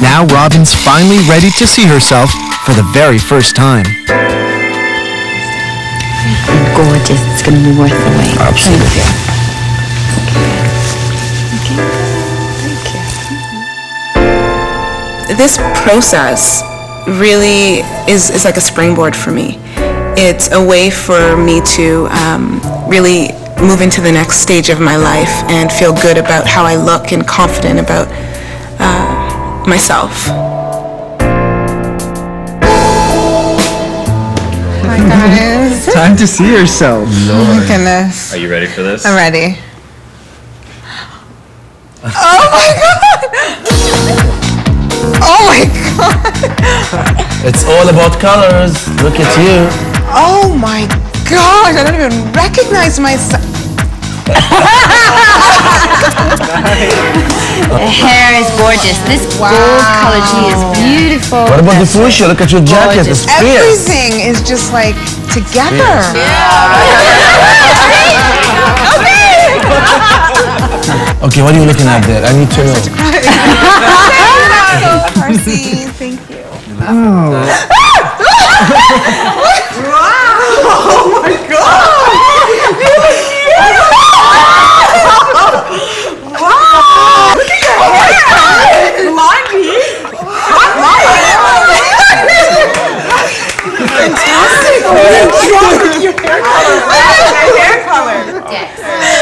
Now Robin's finally ready to see herself for the very first time. Gorgeous. It's going to be worth the wait. Absolutely. This process really is like a springboard for me. It's a way for me to really move into the next stage of my life and feel good about how I look and confident about myself. Hi guys. Time to see yourself. Oh my goodness. Are you ready for this? I'm ready. Oh my god! Oh my god! It's all about colors. Look at you. Oh my gosh! I don't even recognize myself. The hair is gorgeous. This gold-colored tea is beautiful. What about the fuchsia? Look at your jacket. It's fierce. Everything is just like together. Okay, what are you looking at there? I need to know. Percy, thank you.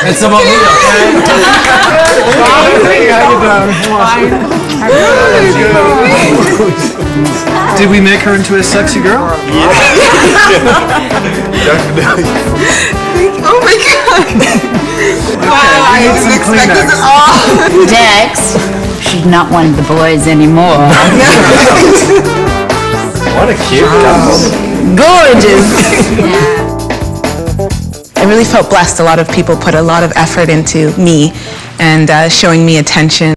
It's about me, okay? Did we make her into a sexy girl? Definitely. Oh my god! Wow, I didn't expect this at all. Dex, she's not one of the boys anymore. What a cute couple. Gorgeous! I really felt blessed. A lot of people put a lot of effort into me and showing me attention.